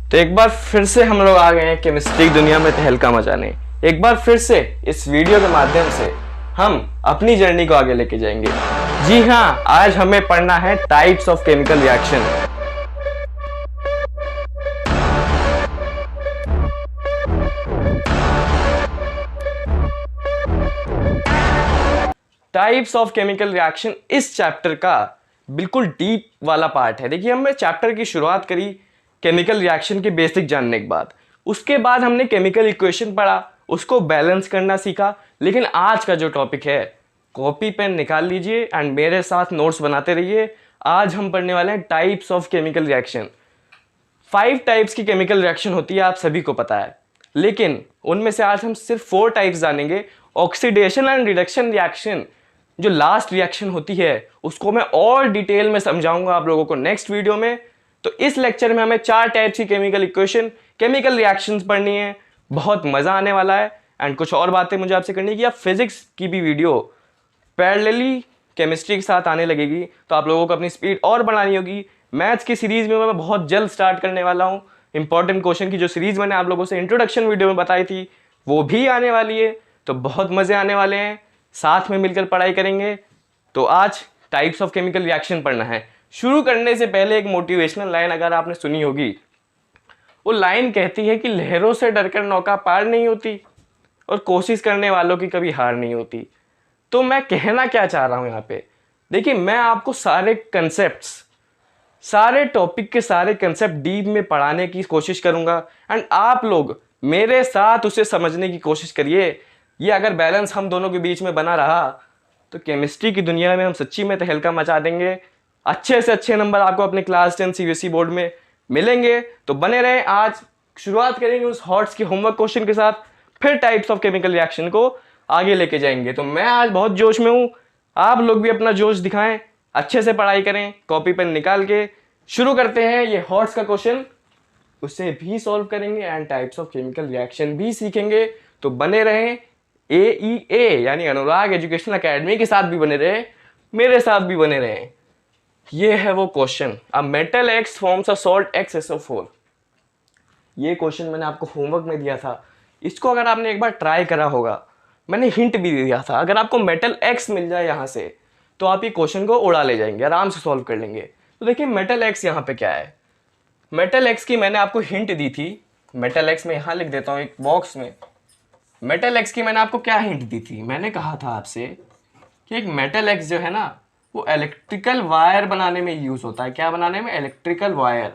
तो एक बार फिर से हम लोग आ गए हैं केमिस्ट्री की दुनिया में तहलका मचाने। एक बार फिर से इस वीडियो के माध्यम से हम अपनी जर्नी को आगे लेके जाएंगे। जी हाँ, आज हमें पढ़ना है types of chemical reaction. Types of chemical reaction इस चैप्टर का बिल्कुल डीप वाला पार्ट है। देखिए, हमने चैप्टर की शुरुआत करी केमिकल रिएक्शन के बेसिक जानने के बाद। उसके बाद हमने केमिकल इक्वेशन पढ़ा, उसको बैलेंस करना सीखा। लेकिन आज का जो टॉपिक है, कॉपी पेन निकाल लीजिए एंड मेरे साथ नोट्स बनाते रहिए। आज हम पढ़ने वाले हैं types of chemical reaction. 5 types की केमिकल रिएक्शन होती है, आप सभी को पता है। लेकिन उनमें से आज हम सिर्फ 4 टाइप्स जानेंगे। ऑक्सीडेशन एंड रिडक्शन रिएक्शन, जो लास्ट रिएक्शन होती है, उसको मैं और डिटेल में समझाऊंगा आप लोगों को नेक्स्ट वीडियो में। तो इस लेक्चर में हमें 4 टाइप्स की केमिकल इक्वेशन, केमिकल रिएक्शंस पढ़नी है। बहुत मजा आने वाला है एंड कुछ और बातें मुझे आपसे करनी है कि आप फिजिक्स की भी वीडियो पैरेलली केमिस्ट्री के साथ आने लगेगी, तो आप लोगों को अपनी स्पीड और बढ़ानी होगी। मैथ्स की सीरीज में मैं बहुत जल्द स्टार्ट करने वाला हूँ। इंपॉर्टेंट क्वेश्चन की जो सीरीज मैंने आप लोगों से इंट्रोडक्शन वीडियो में बताई थी, वो भी आने वाली है। तो बहुत मजे आने वाले हैं, साथ में मिलकर पढ़ाई करेंगे। तो आज टाइप्स ऑफ केमिकल रिएक्शन पढ़ना है। शुरू करने से पहले एक मोटिवेशनल लाइन अगर आपने सुनी होगी, वो लाइन कहती है कि लहरों से डरकर नौका पार नहीं होती और कोशिश करने वालों की कभी हार नहीं होती। तो मैं कहना क्या चाह रहा हूं यहाँ पे, देखिए, मैं आपको सारे कंसेप्ट्स, सारे टॉपिक के सारे कंसेप्ट डीप में पढ़ाने की कोशिश करूंगा एंड आप लोग मेरे साथ उसे समझने की कोशिश करिए। ये अगर बैलेंस हम दोनों के बीच में बना रहा तो केमिस्ट्री की दुनिया में हम सच्ची में तहलका मचा देंगे। अच्छे से अच्छे नंबर आपको अपने क्लास 10 सीबीएसई बोर्ड में मिलेंगे। तो बने रहें। आज शुरुआत करेंगे उस हॉट्स के होमवर्क क्वेश्चन के साथ, फिर टाइप्स ऑफ केमिकल रिएक्शन को आगे लेके जाएंगे। तो मैं आज बहुत जोश में हूँ, आप लोग भी अपना जोश दिखाएं, अच्छे से पढ़ाई करें, कॉपी पेन निकाल के। शुरू करते हैं ये हॉट्स का क्वेश्चन, उसे भी सॉल्व करेंगे and types of chemical reaction भी सीखेंगे। तो बने रहें AEA यानी अनुराग एजुकेशनल एकेडमी के साथ भी बने रहे, मेरे साथ भी बने रहे। ये है वो question, a metal X forms a salt XSO4। ये क्वेश्चन मैंने आपको होमवर्क में दिया था। इसको अगर आपने एक बार ट्राई करा होगा, मैंने हिंट भी दिया था, अगर आपको मेटल X मिल जाए यहाँ से तो आप ये क्वेश्चन को उड़ा ले जाएंगे, आराम से सॉल्व कर लेंगे। तो देखिए, मेटल X यहाँ पे क्या है। मेटल X की मैंने आपको हिंट दी थी। मेटल X में यहाँ लिख देता हूँ एक बॉक्स में। मेटल X की मैंने आपको क्या हिंट दी थी, मैंने कहा था आपसे कि एक मेटल X जो है ना, वो इलेक्ट्रिकल वायर बनाने में यूज होता है। क्या बनाने में? Electrical wire.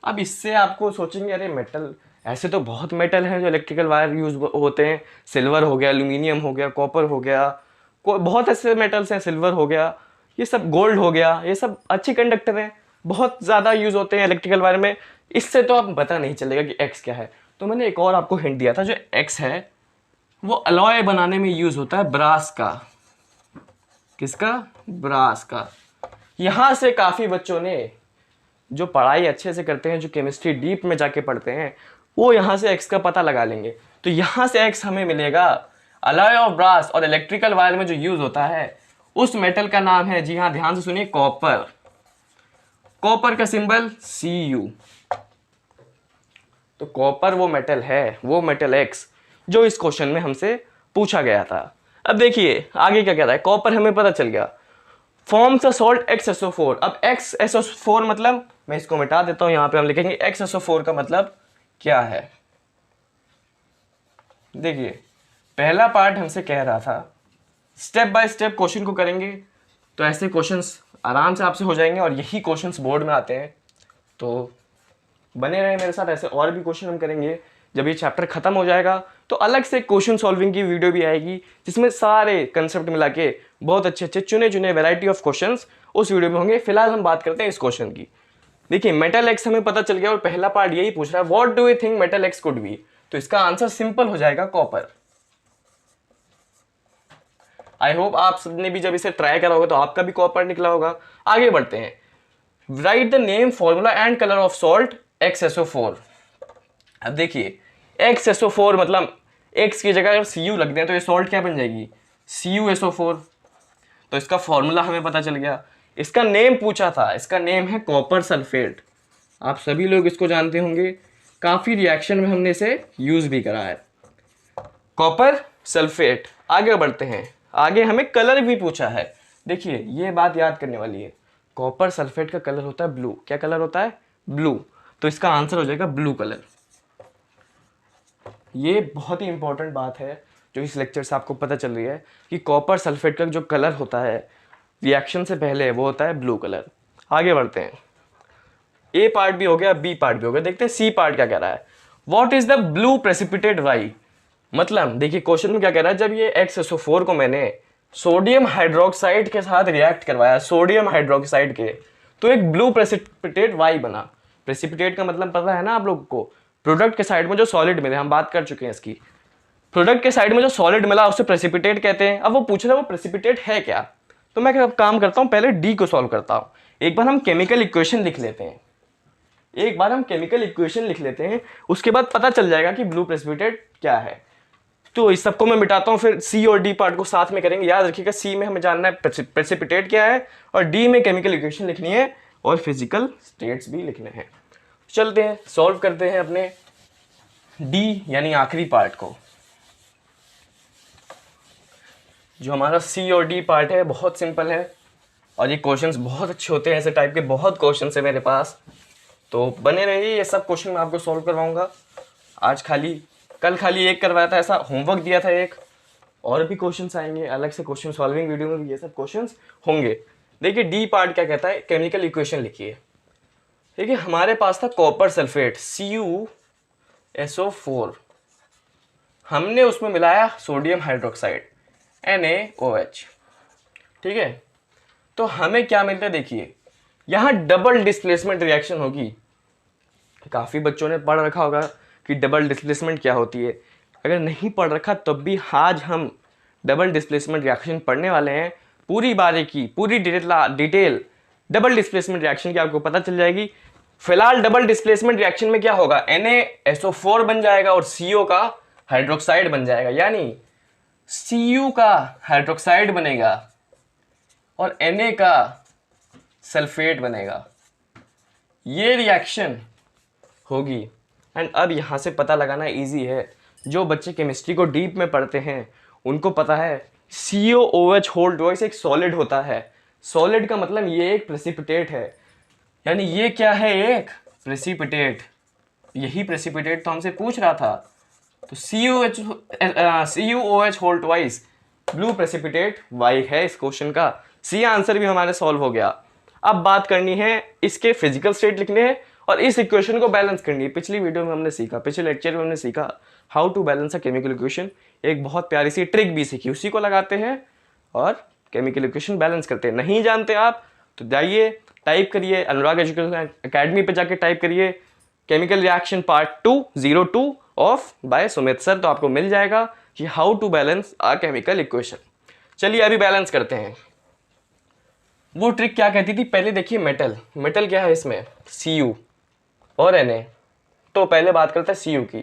अब इससे आपको सोचेंगे, अरे मेटल, ऐसे तो बहुत मेटल है जो इलेक्ट्रिकल वायर यूज होते हैं। सिल्वर हो गया, एल्यूमिनियम हो गया, कॉपर हो गया, बहुत ऐसे मेटल्स हैं, सिल्वर हो गया, ये सब गोल्ड हो गया, ये सब अच्छे कंडक्टर हैं, बहुत ज़्यादा यूज होते हैं इलेक्ट्रिकल वायर में। इससे तो आप पता नहीं चलेगा कि एक्स क्या है। तो मैंने एक और आपको हिंट दिया था, जो एक्स है वो अलॉय बनाने में यूज होता है, ब्रास का। किसका? ब्रास का। यहां से काफी बच्चों ने, जो पढ़ाई अच्छे से करते हैं, जो केमिस्ट्री डीप में जाके पढ़ते हैं, वो यहां से एक्स का पता लगा लेंगे। तो यहां से एक्स हमें मिलेगा अलॉय ऑफ ब्रास, और इलेक्ट्रिकल वायर में जो यूज होता है उस मेटल का नाम है, जी हाँ ध्यान से सुनिए, कॉपर। कॉपर का सिंबल Cu। तो कॉपर वो मेटल है, वो मेटल एक्स जो इस क्वेश्चन में हमसे पूछा गया था। अब देखिए आगे क्या कह रहा है। कॉपर हमें पता चल गया, फॉर्म्स अ सॉल्ट XSO4। अब XSO4 मतलब, मैं इसको मिटा देता हूं, यहां पे हम लिखेंगे XSO4 का मतलब क्या है। देखिए, पहला पार्ट हमसे कह रहा था स्टेप बाय स्टेप क्वेश्चन को करेंगे तो ऐसे क्वेश्चंस आराम से आपसे हो जाएंगे, और यही क्वेश्चंस बोर्ड में आते हैं। तो बने रहे मेरे साथ, ऐसे और भी क्वेश्चन हम करेंगे। जब ये चैप्टर खत्म हो जाएगा तो अलग से क्वेश्चन सॉल्विंग की वीडियो भी आएगी, जिसमें सारे कंसेप्ट मिला के बहुत अच्छे अच्छे चुने चुने वैरायटी ऑफ क्वेश्चंस उस वीडियो में होंगे। फिलहाल हम बात करते हैं इस क्वेश्चन की। देखिए, मेटल एक्स हमें पता चल गया, और पहला पार्ट यही पूछ रहा है, what do you think metal x could be. तो इसका आंसर सिंपल हो जाएगा, कॉपर। आई होप आप सबने भी जब इसे ट्राई करा होगा तो आपका भी कॉपर निकला होगा। आगे बढ़ते हैं। Right the name, formula and colour of salt XSO4। अब देखिए, XSO4 मतलब X की जगह अगर Cu लग दें तो ये सॉल्ट क्या बन जाएगी? CuSO4। तो इसका फॉर्मूला हमें पता चल गया। इसका नेम पूछा था, इसका नेम है कॉपर सल्फेट। आप सभी लोग इसको जानते होंगे, काफ़ी रिएक्शन में हमने इसे यूज़ भी करा है। Copper sulphate. आगे बढ़ते हैं, आगे हमें कलर भी पूछा है। देखिए ये बात याद करने वाली है, कॉपर सल्फेट का कलर होता है ब्लू। क्या कलर होता है? ब्लू। तो इसका आंसर हो जाएगा ब्लू कलर। ये बहुत ही इंपॉर्टेंट बात है जो इस लेक्चर से आपको पता चल रही है कि कॉपर सल्फेट का जो कलर होता है रिएक्शन से पहले वो होता है ब्लू कलर। आगे बढ़ते हैं, ए पार्ट भी हो गया, बी पार्ट भी हो गया, देखते हैं सी पार्ट क्या कह रहा है। What is the blue precipitate Y? मतलब देखिए क्वेश्चन में क्या कह रहा है, जब ये XSO4 को मैंने सोडियम हाइड्रोक्साइड के साथ रिएक्ट करवाया, सोडियम हाइड्रोक्साइड के, तो एक ब्लू प्रेसिपिटेट वाई बना। प्रेसिपिटेट का मतलब पता है ना आप लोगों को, प्रोडक्ट के साइड में जो सॉलिड मिले, हम बात कर चुके हैं इसकी। प्रोडक्ट के साइड में जो सॉलिड मिला उसे प्रेसिपिटेट कहते हैं। अब वो पूछ रहा है वो प्रेसिपिटेट है क्या, तो मैं काम करता हूँ, पहले डी को सॉल्व करता हूँ। एक बार हम केमिकल इक्वेशन लिख लेते हैं, उसके बाद पता चल जाएगा कि ब्लू प्रेसिपिटेट क्या है। तो इस सबको मैं मिटाता हूँ, फिर सी और डी पार्ट को साथ में करेंगे। याद रखिएगा, सी में हमें जानना है प्रेसिपिटेट क्या है, और डी में केमिकल इक्वेशन लिखनी है और फिजिकल स्टेट्स भी लिखने हैं। चलते हैं सॉल्व करते हैं अपने डी यानी आखिरी पार्ट को। जो हमारा सी और डी पार्ट है बहुत सिंपल है, और ये क्वेश्चंस बहुत अच्छे होते हैं, ऐसे टाइप के बहुत क्वेश्चंस है मेरे पास, तो बने रहिए। ये सब क्वेश्चन मैं आपको सॉल्व करवाऊंगा। आज कल खाली एक करवाया था, ऐसा होमवर्क दिया था एक, और भी क्वेश्चंस आएंगे अलग से, क्वेश्चन सॉल्विंग वीडियो में भी ये सब क्वेश्चंस होंगे। देखिए डी पार्ट क्या कहता है, केमिकल इक्वेशन लिखिए। देखिए हमारे पास था कॉपर सल्फेट CuSO4, हमने उसमें मिलाया सोडियम हाइड्रोक्साइड NaOH, ठीक है। तो हमें क्या मिलता है, देखिए यहाँ डबल डिस्प्लेसमेंट रिएक्शन होगी। काफ़ी बच्चों ने पढ़ रखा होगा कि डबल डिस्प्लेसमेंट क्या होती है। अगर नहीं पढ़ रखा तब भी आज हम डबल डिस्प्लेसमेंट रिएक्शन पढ़ने वाले हैं। पूरी बारीकी, पूरी डिटेल डबल डिस्प्लेसमेंट रिएक्शन की आपको पता चल जाएगी। फिलहाल डबल डिस्प्लेसमेंट रिएक्शन में क्या होगा, NaSO4 बन जाएगा और CO का हाइड्रोक्साइड बन जाएगा, यानी Cu का हाइड्रोक्साइड बनेगा और Na का सल्फेट बनेगा। ये रिएक्शन होगी। एंड अब यहाँ से पता लगाना इजी है, जो बच्चे केमिस्ट्री को डीप में पढ़ते हैं उनको पता है COOH होल ट्वाइस एक सॉलिड होता है। सॉलिड का मतलब ये एक प्रेसिपिटेट है, यानी ये क्या है, एक प्रेसिपिटेट। यही प्रेसिपिटेट तो हमसे पूछ रहा था। तो CuOH whole twice blue precipitate Y है इस क्वेश्चन का। सी आंसर भी हमारे सॉल्व हो गया। अब बात करनी है इसके फिजिकल स्टेट लिखने हैं और इस इक्वेशन को बैलेंस करनी है। पिछली वीडियो में हमने सीखा, पिछले लेक्चर में हमने सीखा how to balance a chemical equation. एक बहुत प्यारी सी ट्रिक भी सीखी, उसी को लगाते हैं और केमिकल इक्वेशन बैलेंस करते हैं। नहीं जानते आप तो जाइए टाइप करिए, अनुराग एजुकेशन अकेडमी पे जाके टाइप करिए chemical reaction part 202 of by Sumit sir, तो आपको मिल जाएगा कि how to balance a chemical equation. चलिए अभी बैलेंस करते हैं। वो ट्रिक क्या कहती थी, पहले देखिए मेटल क्या है इसमें, Cu और Na। तो पहले बात करते हैं Cu की।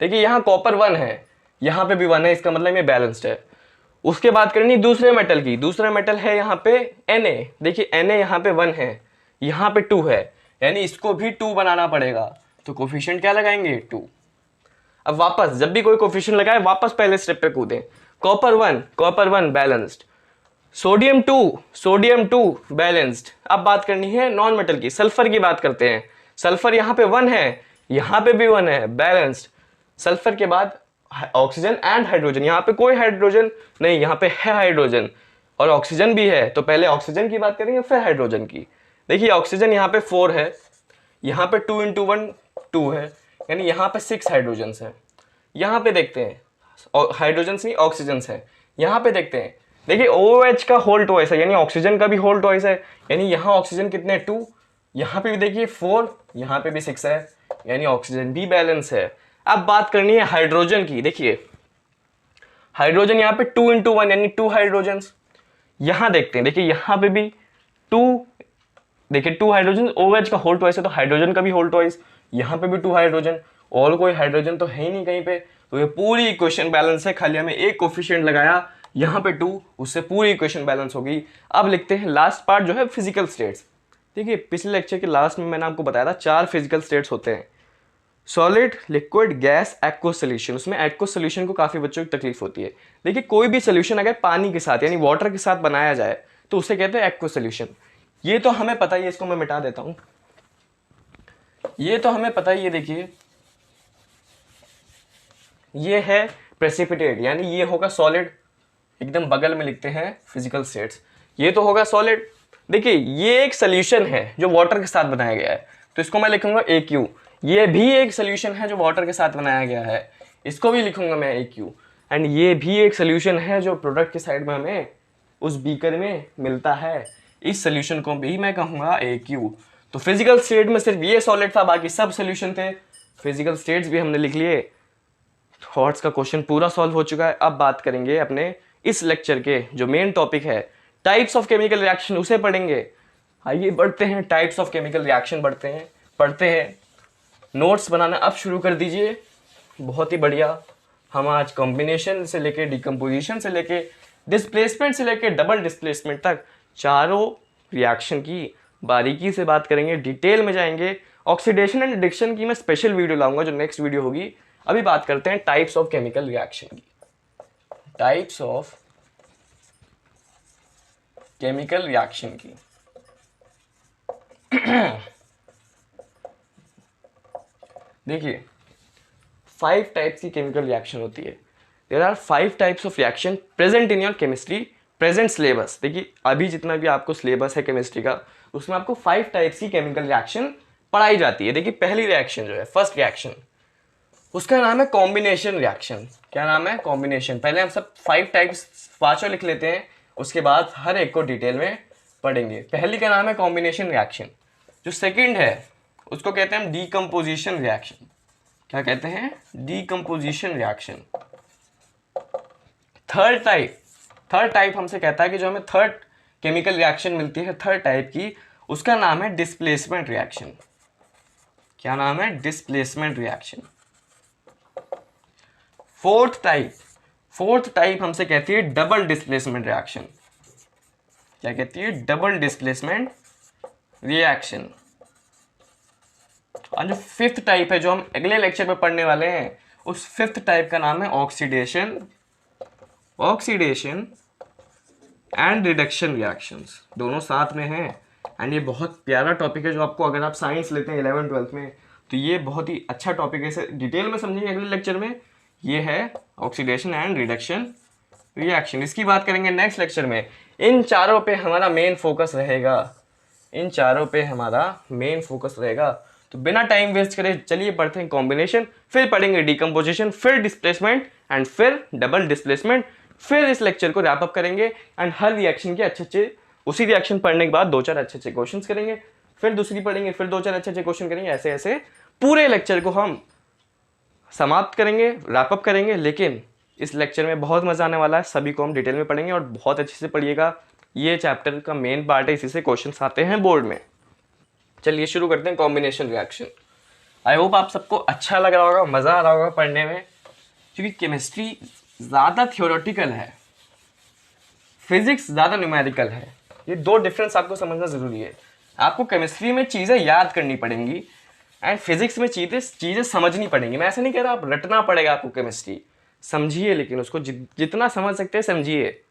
देखिए यहाँ कॉपर 1 है, यहाँ पे भी 1 है, इसका मतलब ये बैलेंस्ड है। उसके बात करनी दूसरे मेटल की। दूसरा मेटल है यहाँ पे Na। देखिए Na यहाँ पे 1 है, यहाँ पे 2 है, यानी इसको भी 2 बनाना पड़ेगा। तो कोफिशिएंट क्या लगाएंगे, 2। अब वापस जब भी कोई कोफिशिएंट लगाए वापस पहले स्टेप पे कूदें। Copper 1 balanced, sodium 2 balanced. अब बात करनी है नॉन मेटल की, सल्फर की बात करते हैं। सल्फर यहाँ पे 1 है, यहाँ पे भी 1 है, बैलेंस्ड। सल्फर के बाद ऑक्सीजन एंड हाइड्रोजन, यहाँ पे कोई हाइड्रोजन नहीं, यहाँ पे है हाइड्रोजन और ऑक्सीजन भी है। तो पहले ऑक्सीजन की बात करेंगे फिर हाइड्रोजन की। देखिए ऑक्सीजन यहाँ पे 4 है, यहाँ पे 2 × 1 2 है, यानी यहाँ पे 6 हाइड्रोजन्स है। यहाँ पे देखते हैं हाइड्रोजन्स नहीं ऑक्सीजन्स है। यहाँ पे देखते हैं, देखिए OH का होल ट्वाइस है, यानी ऑक्सीजन का भी होल ट्वाइस है, यानी यहाँ ऑक्सीजन कितने 2, यहाँ पे भी देखिए 4, यहाँ पे भी 6 है, यानी ऑक्सीजन भी बैलेंस है। अब बात करनी है हाइड्रोजन की। देखिए हाइड्रोजन यहाँ पे 2 × 1 यानी 2 हाइड्रोजन्स। यहाँ देखते हैं, देखिए यहाँ पे भी 2, देखिए 2 हाइड्रोजन, OH का होल ट्वाइस है तो हाइड्रोजन का भी होल ट्वाइस, यहाँ पे भी 2 हाइड्रोजन, और कोई हाइड्रोजन तो है ही नहीं कहीं पे। तो ये पूरी इक्वेशन बैलेंस है, खाली हमें एक कोफिशिएंट लगाया यहाँ पे 2, उससे पूरी इक्वेशन बैलेंस होगी। अब लिखते हैं लास्ट पार्ट जो है फिजिकल स्टेट्स। देखिए पिछले लेक्चर के लास्ट में मैंने आपको बताया था 4 फिजिकल स्टेट्स होते हैं, solid, liquid, gas, aqueous solution. उसमें एक्वस सोल्यूशन को काफ़ी बच्चों की तकलीफ होती है। देखिए कोई भी सोल्यूशन अगर पानी के साथ यानी वाटर के साथ बनाया जाए तो उसे कहते हैं एक्वस सोल्यूशन। ये तो हमें पता ही है, इसको मैं मिटा देता हूँ। ये तो हमें पता ही है, देखिए ये है प्रेसिपिटेट, यानी ये होगा सॉलिड, एकदम बगल में लिखते हैं फिजिकल स्टेट्स, ये तो होगा सॉलिड। देखिए ये एक सोल्यूशन है जो वाटर के साथ बनाया गया है, तो इसको मैं लिखूंगा AQ। ये भी एक सोल्यूशन है जो वाटर के साथ बनाया गया है, इसको भी लिखूंगा मैं AQ। एंड ये भी एक सोल्यूशन है जो प्रोडक्ट के साइड में हमें उस बीकर में मिलता है, इस सोल्यूशन को भी मैं कहूँगा AQ। तो फिजिकल स्टेट में सिर्फ ये सॉलिड था, बाकी सब सोल्यूशन थे। फिजिकल स्टेट्स भी हमने लिख लिए, थॉट्स का क्वेश्चन पूरा सॉल्व हो चुका है। अब बात करेंगे अपने इस लेक्चर के जो मेन टॉपिक है टाइप्स ऑफ केमिकल रिएक्शन, उसे पढ़ेंगे। आइए बढ़ते हैं, टाइप्स ऑफ केमिकल रिएक्शन पढ़ते हैं। नोट्स बनाना अब शुरू कर दीजिए, बहुत ही बढ़िया। हम आज कॉम्बिनेशन से लेके डिकम्पोजिशन से लेके डिस्प्लेसमेंट से लेके डबल डिस्प्लेसमेंट तक चारों रिएक्शन की बारीकी से बात करेंगे, डिटेल में जाएंगे। ऑक्सीडेशन एंड रिडक्शन की मैं स्पेशल वीडियो लाऊंगा जो नेक्स्ट वीडियो होगी। अभी बात करते हैं टाइप्स ऑफ केमिकल रिएक्शन की। टाइप्स ऑफ केमिकल रिएक्शन की देखिए 5 टाइप्स की केमिकल रिएक्शन होती है। There are 5 types of reaction present in your chemistry present syllabus. देखिए अभी जितना भी आपको सिलेबस है केमिस्ट्री का, उसमें आपको 5 टाइप्स की केमिकल रिएक्शन पढ़ाई जाती है। देखिए पहली रिएक्शन जो है, फर्स्ट रिएक्शन, उसका नाम है कॉम्बिनेशन रिएक्शन। क्या नाम है? कॉम्बिनेशन। पहले हम सब 5 टाइप्स पांचों लिख लेते हैं, उसके बाद हर एक को डिटेल में पढ़ेंगे। पहली का नाम है कॉम्बिनेशन रिएक्शन। जो सेकंड है उसको कहते हैं हम डीकम्पोजिशन रिएक्शन। क्या कहते हैं? Decomposition reaction. थर्ड टाइप हमसे कहता है कि जो हमें थर्ड केमिकल रिएक्शन मिलती है थर्ड टाइप की, उसका नाम है डिस्प्लेसमेंट रिएक्शन। क्या नाम है? Displacement reaction. फोर्थ टाइप हमसे कहती है डबल डिस्प्लेसमेंट रिएक्शन। क्या कहती है? Double displacement reaction. और जो फिफ्थ टाइप है जो हम अगले लेक्चर में पढ़ने वाले हैं, उस फिफ्थ टाइप का नाम है ऑक्सीडेशन एंड रिडक्शन रिएक्शंस। दोनों साथ में हैं एंड ये बहुत प्यारा टॉपिक है जो आपको, अगर आप साइंस लेते हैं 11th 12th में, तो ये बहुत ही अच्छा टॉपिक है। इसे डिटेल में समझेंगे अगले लेक्चर में। ये है ऑक्सीडेशन एंड रिडक्शन रिएक्शन। इसकी बात करेंगे नेक्स्ट लेक्चर में। इन चारों पे हमारा मेन फोकस रहेगा। तो बिना टाइम वेस्ट करे चलिए पढ़ते हैं कॉम्बिनेशन, फिर पढ़ेंगे डिकम्पोजिशन, फिर डिस्प्लेसमेंट एंड फिर डबल डिस्प्लेसमेंट। फिर इस लेक्चर को रैप अप करेंगे एंड हर रिएक्शन के अच्छे उसी रिएक्शन पढ़ने के बाद 2-4 अच्छे क्वेश्चंस करेंगे, फिर दूसरी पढ़ेंगे, फिर 2-4 अच्छे क्वेश्चन करेंगे। ऐसे पूरे लेक्चर को हम समाप्त करेंगे, रैप अप करेंगे। लेकिन इस लेक्चर में बहुत मजा आने वाला है, सभी को हम डिटेल में पढ़ेंगे और बहुत अच्छे से पढ़िएगा। ये चैप्टर का मेन पार्ट है, इसी से क्वेश्चंस आते हैं बोर्ड में। चलिए शुरू करते हैं कॉम्बिनेशन रिएक्शन। आई होप आप सबको अच्छा लग रहा होगा, मज़ा आ रहा होगा पढ़ने में, क्योंकि केमिस्ट्री ज़्यादा थियोरेटिकल है, फिजिक्स ज़्यादा न्यूमेरिकल है। ये 2 डिफरेंस आपको समझना ज़रूरी है। आपको केमिस्ट्री में चीज़ें याद करनी पड़ेंगी एंड फिजिक्स में चीज़ें समझनी पड़ेंगी। मैं ऐसे नहीं कह रहा आप रटना पड़ेगा आपको केमिस्ट्री, समझिए, लेकिन उसको जितना समझ सकते हैं समझिए।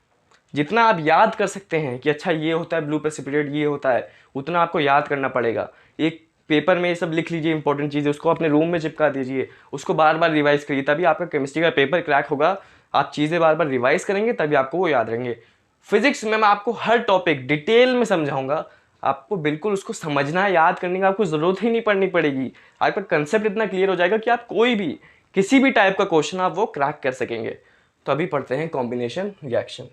जितना आप याद कर सकते हैं कि अच्छा ये होता है ब्लू प्रेसिपिटेट, ये होता है, उतना आपको याद करना पड़ेगा। एक पेपर में ये सब लिख लीजिए इंपॉर्टेंट चीज़ें, उसको अपने रूम में चिपका दीजिए, उसको बार बार रिवाइज करिए, तभी आपका केमिस्ट्री का पेपर क्रैक होगा। आप चीज़ें बार बार रिवाइज करेंगे तभी आपको वो याद रहेंगे। फिजिक्स में मैं आपको हर टॉपिक डिटेल में समझाऊंगा, आपको बिल्कुल उसको समझना, याद करने का आपको ज़रूरत ही नहीं पड़नी पड़ेगी। आपका कंसेप्ट इतना क्लियर हो जाएगा कि आप कोई भी किसी भी टाइप का क्वेश्चन आप वो क्रैक कर सकेंगे। तो अभी पढ़ते हैं combination reaction.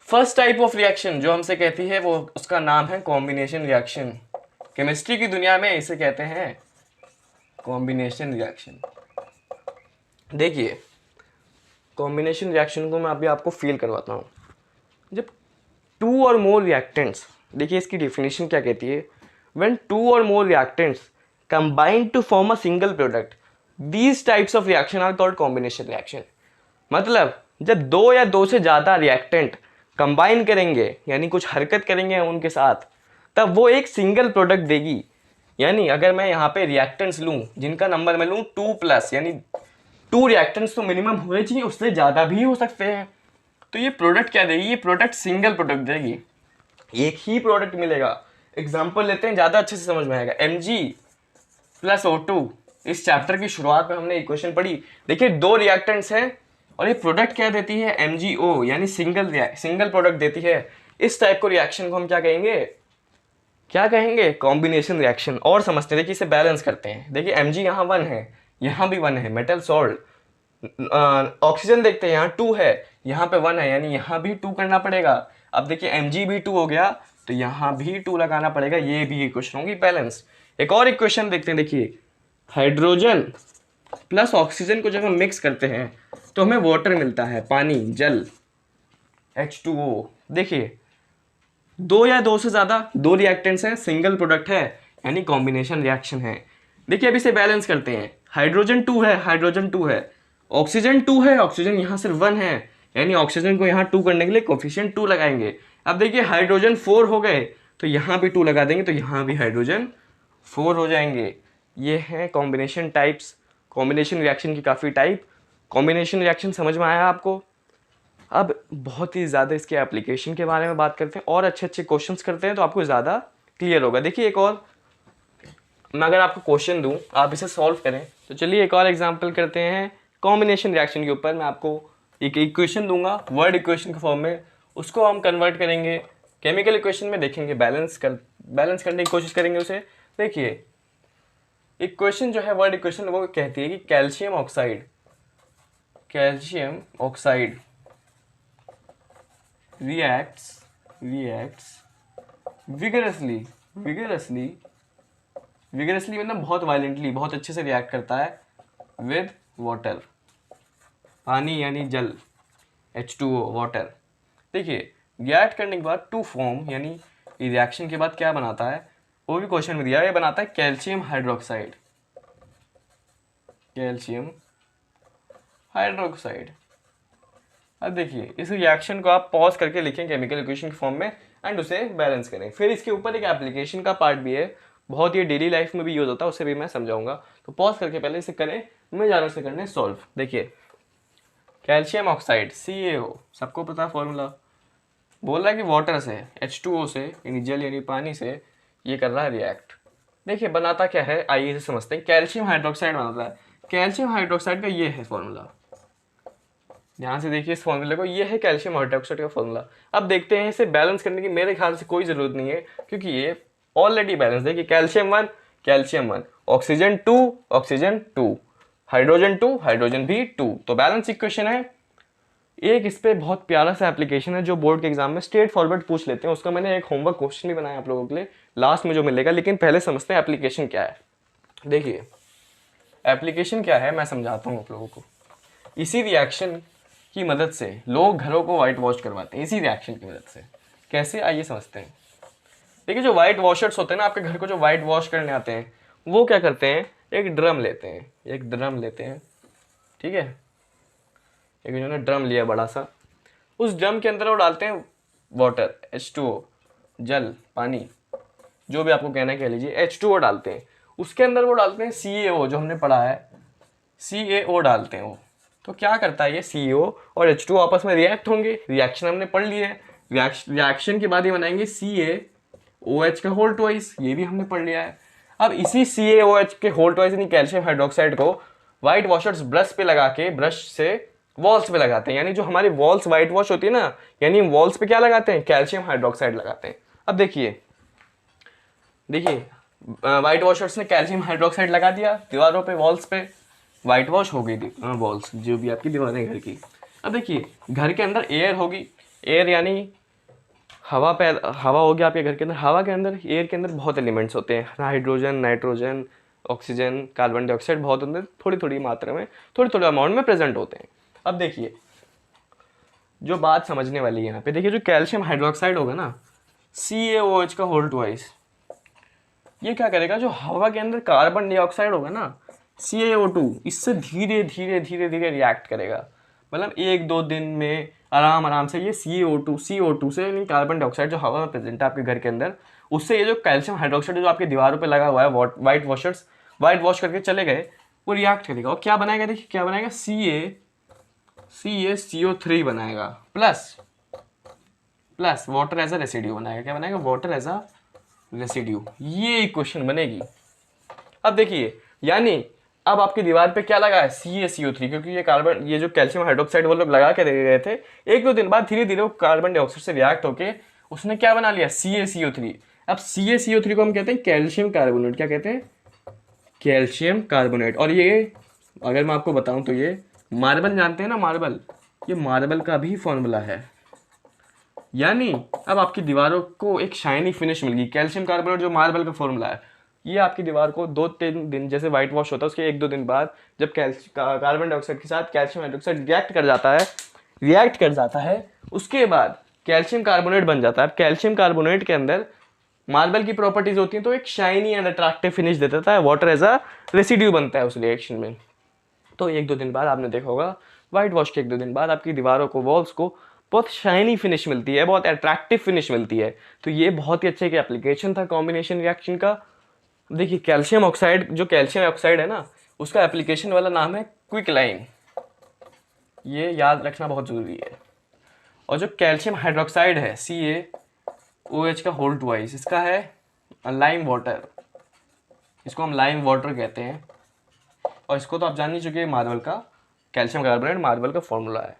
First type of reaction जो हमसे कहती है वो, उसका नाम है कॉम्बिनेशन रिएक्शन। केमिस्ट्री की दुनिया में इसे कहते हैं कॉम्बिनेशन रिएक्शन। देखिए कॉम्बिनेशन रिएक्शन को मैं अभी आपको फील करवाता हूँ। जब 2 और मोर रिएक्टेंट्स, देखिए इसकी डेफिनेशन क्या कहती है, व्हेन 2 और more reactants combine to form a single product, these types of reaction are called combination reaction. मतलब जब 2 या 2 से ज़्यादा रिएक्टेंट कंबाइन करेंगे, यानी कुछ हरकत करेंगे उनके साथ, तब वो एक सिंगल प्रोडक्ट देगी। यानी अगर मैं यहाँ पे रिएक्टेंट्स लूँ जिनका नंबर मैं लूँ 2+, यानी 2 रिएक्टेंट्स तो मिनिमम होने चाहिए, उससे ज़्यादा भी हो सकते हैं। तो ये प्रोडक्ट क्या देगी, ये प्रोडक्ट सिंगल प्रोडक्ट देगी, एक ही प्रोडक्ट मिलेगा। एग्जाम्पल लेते हैं, ज़्यादा अच्छे से समझ में आएगा। Mg+O2, इस चैप्टर की शुरुआत में हमने इक्वेशन पढ़ी। देखिए 2 रिएक्टेंट्स हैं और ये प्रोडक्ट क्या देती है, MgO, यानी सिंगल प्रोडक्ट देती है। इस टाइप को रिएक्शन को हम क्या कहेंगे, कॉम्बिनेशन रिएक्शन। और समझते हैं, देखिए इसे बैलेंस करते हैं। देखिए Mg यहाँ 1 है, यहाँ भी 1 है, मेटल सॉल्ट। ऑक्सीजन देखते हैं, यहाँ 2 है, यहाँ पे 1 है, यानी यहाँ भी 2 करना पड़ेगा। अब देखिए Mg भी 2 हो गया तो यहाँ भी 2 लगाना पड़ेगा। ये भी इक्वेशन होगी बैलेंस। एक और इक्वेशन देखते हैं, देखिए हाइड्रोजन प्लस ऑक्सीजन को जब हम मिक्स करते हैं तो हमें वाटर मिलता है, पानी, जल, H2O। देखिए 2 या 2 से ज़्यादा 2 रिएक्टेंट्स हैं, सिंगल प्रोडक्ट है, यानी कॉम्बिनेशन रिएक्शन है। देखिए अब इसे बैलेंस करते हैं। हाइड्रोजन 2 है, हाइड्रोजन 2 है, ऑक्सीजन 2 है, ऑक्सीजन यहाँ सिर्फ 1 है, यानी ऑक्सीजन को यहाँ 2 करने के लिए कोफिशिएंट 2 लगाएंगे। अब देखिए हाइड्रोजन 4 हो गए तो यहाँ भी 2 लगा देंगे तो यहाँ भी हाइड्रोजन 4 हो जाएंगे। ये हैं कॉम्बिनेशन टाइप्स। कॉम्बिनेशन रिएक्शन की काफ़ी टाइप। कॉम्बिनेशन रिएक्शन समझ में आया आपको? अब बहुत ही ज़्यादा इसके एप्लीकेशन के बारे में बात करते हैं और अच्छे अच्छे क्वेश्चंस करते हैं तो आपको ज़्यादा क्लियर होगा। देखिए एक और मैं अगर आपको क्वेश्चन दूं, आप इसे सॉल्व करें, तो चलिए एक और एग्जांपल करते हैं कॉम्बिनेशन रिएक्शन के ऊपर। मैं आपको एक इक्वेशन दूंगा वर्ड इक्वेशन के फॉर्म में, उसको हम कन्वर्ट करेंगे केमिकल इक्वेशन में, देखेंगे बैलेंस करने की कोशिश करेंगे उसे। देखिए इक्वेशन जो है वर्ड इक्वेशन वो कहती है कि कैल्शियम ऑक्साइड reacts vigorously मतलब बहुत वायलेंटली, बहुत अच्छे से रिएक्ट करता है विद वाटर, पानी यानी जल, H2O, वाटर। देखिए रिएक्ट करने के बाद टू फॉर्म, यानी रिएक्शन के बाद क्या बनाता है वो भी क्वेश्चन में दिया है, ये बनाता है कैल्शियम हाइड्रोक्साइड। अब देखिए इस रिएक्शन को आप पॉज करके लिखें केमिकल इक्वेशन के फॉर्म में एंड उसे बैलेंस करें। फिर इसके ऊपर एक एप्लीकेशन का पार्ट भी है, बहुत ही डेली लाइफ में भी यूज होता है, उसे भी मैं समझाऊंगा। तो पॉज करके पहले इसे करें, मैं जा रहा हूं इसे करने सॉल्व। देखिए कैल्शियम ऑक्साइड CaO, सबको पता है फॉर्मूला, बोल रहा है कि वाटर से H2O से यानी जल यानी पानी से ये कर रहा है रिएक्ट। देखिए बनाता क्या है, आइए इसे समझते हैं। कैल्शियम हाइड्रोक्साइड बनाता है, कैल्शियम हाइड्रोक्साइड का ये है फॉर्मूला, यहाँ से देखिए इस फॉर्मूले को, ये है कैल्शियम हाइड्रोक्साइड का फॉर्मूला। अब देखते हैं इसे बैलेंस करने की मेरे ख्याल से कोई ज़रूरत नहीं है क्योंकि ये ऑलरेडी बैलेंस। देखिए कैल्शियम 1, ऑक्सीजन 2, हाइड्रोजन 2, हाइड्रोजन भी 2, तो बैलेंस इक्वेशन है। एक इस पर बहुत प्यारा सा एप्लीकेशन है जो बोर्ड के एग्जाम में स्ट्रेट फॉरवर्ड पूछ लेते हैं, उसका मैंने एक होमवर्क क्वेश्चन भी बनाया आप लोगों के लिए, लास्ट में जो मिलेगा। लेकिन पहले समझते हैं एप्लीकेशन क्या है। देखिए एप्लीकेशन क्या है मैं समझाता हूँ आप लोगों को। इसी रिएक्शन की मदद से लोग घरों को वाइट वॉश करवाते हैं, इसी रिएक्शन की मदद से। कैसे, आइए समझते हैं। देखिए जो वाइट वॉशर्स होते हैं ना आपके घर को, जो वाइट वॉश करने आते हैं, वो क्या करते हैं, एक ड्रम लेते हैं, ठीक है, एक जो है ड्रम लिया बड़ा सा, उस ड्रम के अंदर वो डालते हैं वाटर, H2O, जल, पानी, जो भी आपको कहना है कह लीजिए, H2O डालते हैं। उसके अंदर वो डालते हैं CaO, जो हमने पढ़ा है, CaO डालते हैं वो। तो क्या करता है ये CaO और H2O आपस में रिएक्ट होंगे, रिएक्शन हमने पढ़ ली है। रिएक्शन के बाद ये बनाएंगे CaOH का होल ट्वाइस, ये भी हमने पढ़ लिया है। अब इसी CaOH के होल ट्वाइस यानी कैल्शियम हाइड्रोक्साइड को व्हाइट वॉशर्स ब्रश पे लगा के, ब्रश से वॉल्स पे लगाते हैं, यानी जो हमारी वॉल्स व्हाइट वॉश होती है ना, यानी वॉल्स पे क्या लगाते हैं, कैल्शियम हाइड्रोक्साइड लगाते हैं। अब देखिए व्हाइट वॉशर्स ने कैल्शियम हाइड्रोक्साइड लगा दिया दीवारों पे, वॉल्स पे, वाइट वॉश हो गई वॉल्स, जो भी आपकी दीवारें घर की। अब देखिए घर के अंदर एयर होगी, एयर यानी हवा हो गया आपके घर के अंदर। हवा के अंदर, एयर के अंदर बहुत एलिमेंट्स होते हैं, hydrogen, nitrogen, oxygen, carbon dioxide, बहुत अंदर थोड़ी थोड़ी मात्रा में, थोड़ी अमाउंट में प्रेजेंट होते हैं। अब देखिए जो बात समझने वाली है यहाँ पे, देखिए जो कैल्शियम हाइड्रोक्साइड होगा ना, CaOH का होल ट्वाइस, ये क्या करेगा, जो हवा के अंदर कार्बन डाइऑक्साइड होगा ना, CaO2, इससे धीरे धीरे रिएक्ट करेगा। मतलब 1-2 दिन में आराम से ये CO2 से यानी कार्बन डाइऑक्साइड जो हवा में प्रेजेंट है आपके घर के अंदर, उससे ये जो कैल्शियम हाइड्रोक्साइड जो आपकी दीवारों पे लगा हुआ है, वाइट वॉशर्स वाइट वॉश करके चले गए, वो रिएक्ट करेगा और क्या बनाएगा, देखिए क्या बनाएगा, CaCO3 बनाएगा plus water as a residue बनाएगा। क्या बनाएगा, वाटर एज अ रेसिड्यू। ये इक्वेशन बनेगी। अब देखिए, यानी अब आपकी दीवार पे क्या लगा है, CaCO3, क्योंकि ये जो कैल्शियम हाइड्रोक्साइड वो लोग लगा के दे गए थे, 1-2 दिन बाद धीरे धीरे वो कार्बन डाइऑक्साइड से रिएक्ट होके उसने क्या बना लिया, CaCO3। अब CaCO3 को हम कहते हैं कैल्शियम कार्बोनेट। क्या कहते हैं, कैल्शियम कार्बोनेट। और ये अगर मैं आपको बताऊं तो ये मार्बल जानते हैं ना, मार्बल, ये मार्बल का भी फॉर्मूला है। यानी अब आपकी दीवारों को एक शाइनी फिनिश मिल गई। कैल्शियम कार्बोनेट जो मार्बल का फॉर्मूला है, ये आपकी दीवार को 2-3 दिन, जैसे व्हाइट वॉश होता है उसके 1-2 दिन बाद जब कार्बन डाइऑक्साइड के साथ कैल्शियम हाइड्रोक्साइड रिएक्ट कर जाता है, उसके बाद कैल्शियम कार्बोनेट बन जाता है। अब कैल्शियम कार्बोनेट के अंदर मार्बल की प्रॉपर्टीज होती हैं, तो एक शाइनी एंड अट्रैक्टिव फिनिश दे देता है, वाटर एज अ रेसिड्यू बनता है उस रिएक्शन में। तो 1-2 दिन बाद आपने देखा होगा, व्हाइट वॉश के 1-2 दिन बाद आपकी दीवारों को, वॉल्स को बहुत शाइनी फिनिश मिलती है, बहुत अट्रैक्टिव फिनिश मिलती है। तो ये बहुत ही अच्छा एक एप्लीकेशन था कॉम्बिनेशन रिएक्शन का। देखिए कैल्शियम ऑक्साइड, जो कैल्शियम ऑक्साइड है ना, उसका एप्लीकेशन वाला नाम है क्विक लाइम। ये याद रखना बहुत जरूरी है। और जो कैल्शियम हाइड्रोक्साइड है, CaOH का होल ट्वाइस, इसका है लाइम वाटर। इसको हम लाइम वाटर कहते हैं। और इसको तो आप जान ही चुके हैं, मार्बल का कैल्शियम कार्बोनेट मार्बल का फॉर्मूला है।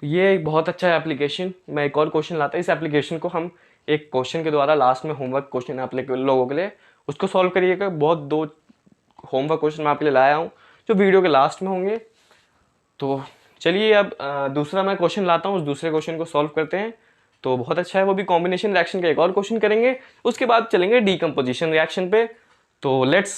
तो ये एक बहुत अच्छा एप्लीकेशन। मैं एक और क्वेश्चन लाता हूँ, इस एप्लीकेशन को हम एक क्वेश्चन के द्वारा लास्ट में होमवर्क क्वेश्चन आप लोगों के लिए उसको सॉल्व करिएगा। बहुत 2 होमवर्क क्वेश्चन मैं आपके लिए लाया हूँ जो वीडियो के लास्ट में होंगे। तो चलिए अब दूसरा मैं क्वेश्चन लाता हूँ, उस दूसरे क्वेश्चन को सॉल्व करते हैं। तो बहुत अच्छा है, वो भी कॉम्बिनेशन रिएक्शन का एक और क्वेश्चन करेंगे, उसके बाद चलेंगे डीकम्पोजिशन रिएक्शन पे। तो let's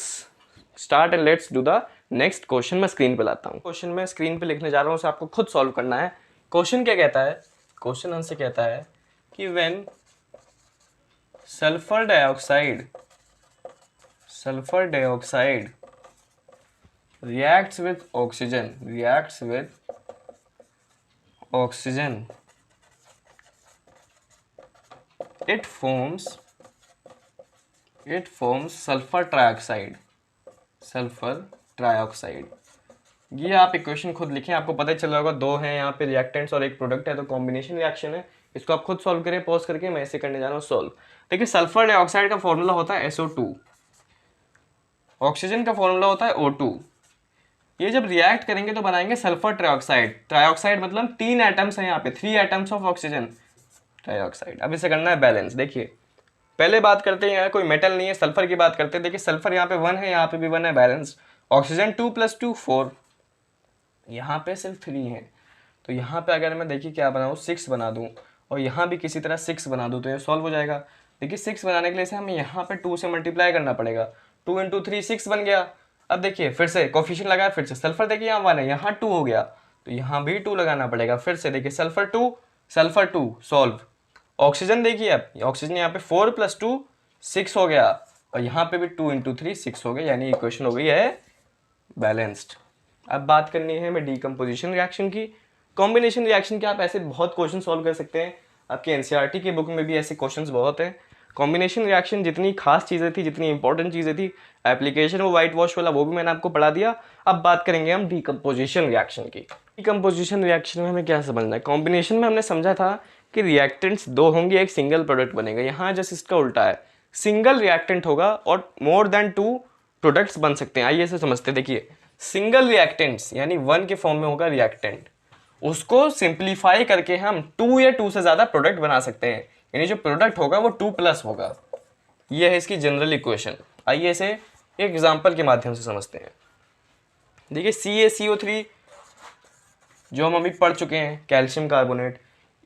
start and let's do the next question. मैं स्क्रीन पे लाता हूँ क्वेश्चन, मैं स्क्रीन पे लिखने जा रहा हूँ, उसे आपको खुद सॉल्व करना है। क्वेश्चन क्या कहता है, क्वेश्चन हमसे कहता है कि when sulphur dioxide reacts with oxygen, it forms sulfur trioxide। ये आप इक्वेशन खुद लिखें, आपको पता ही चल रहा होगा, 2 हैं यहाँ पे रिएक्टेंट्स और एक प्रोडक्ट है, तो कॉम्बिनेशन रिएक्शन है। इसको आप खुद सॉल्व करें पॉज करके, मैं ऐसे करने जा रहा हूँ सॉल्व। देखिए सल्फर डाइऑक्साइड का फॉर्मूला होता है SO2, ऑक्सीजन का फॉर्मूला होता है O2। ये जब रिएक्ट करेंगे तो बनाएंगे सल्फर ट्राइऑक्साइड मतलब 3 एटम्स हैं यहाँ पे, 3 एटम्स ऑफ ऑक्सीजन ट्राइऑक्साइड। अब इसे करना है बैलेंस। देखिए पहले बात करते हैं, यहाँ कोई मेटल नहीं है, सल्फर की बात करते हैं। देखिए सल्फर यहाँ पे 1 है, यहाँ पे भी 1 है, बैलेंस। ऑक्सीजन 2 + 2 4, यहाँ पे सिर्फ 3 है। तो यहाँ पे अगर मैं देखिए क्या बनाऊँ, 6 बना दूँ और यहाँ भी किसी तरह 6 बना दूँ तो ये सॉल्व हो जाएगा। देखिए 6 बनाने के लिए से हमें यहाँ पे 2 से मल्टीप्लाई करना पड़ेगा, 2 × 3 6 बन गया। अब देखिए फिर से कोफिशिएंट लगाया, फिर से सल्फर देखिए यहाँ 1 है, यहाँ 2 हो गया, तो यहाँ भी 2 लगाना पड़ेगा। फिर से देखिए सल्फर 2 सॉल्व। ऑक्सीजन देखिए, अब ऑक्सीजन यहाँ पे 4 + 2 6 हो गया, और यहाँ पे भी 2 × 3 6 हो गया, यानी इक्वेशन हो गई है बैलेंस्ड। अब बात करनी है हमें डीकम्पोजिशन रिएक्शन की। कॉम्बिनेशन रिएक्शन के आप ऐसे बहुत क्वेश्चन सॉल्व कर सकते हैं, आपके एनसीईआरटी की बुक में भी ऐसे क्वेश्चंस बहुत हैं। कॉम्बिनेशन रिएक्शन जितनी खास चीज़ें थी, जितनी इंपॉर्टेंट चीज़ें थी, एप्लीकेशन वो वाइट वॉश वाला वो भी मैंने आपको पढ़ा दिया। अब बात करेंगे हम डीकम्पोजिशन रिएक्शन की। डीकम्पोजिशन रिएक्शन में हमें क्या समझना है, कॉम्बिनेशन में हमने समझा था कि रिएक्टेंट्स 2 होंगे, एक सिंगल प्रोडक्ट बनेगा। यहाँ जस्ट इसका उल्टा है, सिंगल रिएक्टेंट होगा और मोर देन 2 प्रोडक्ट्स बन सकते हैं। आइए इसे समझते हैं। देखिए सिंगल रिएक्टेंट्स यानी 1 के फॉर्म में होगा रिएक्टेंट, उसको सिंप्लीफाई करके हम 2 या 2 से ज़्यादा प्रोडक्ट बना सकते हैं, यानी जो प्रोडक्ट होगा वो 2+ होगा। ये है इसकी जनरल इक्वेशन। आइए इसे एक एग्जांपल के माध्यम से समझते हैं। देखिए CaCO3 जो हम अभी पढ़ चुके हैं, कैल्शियम कार्बोनेट,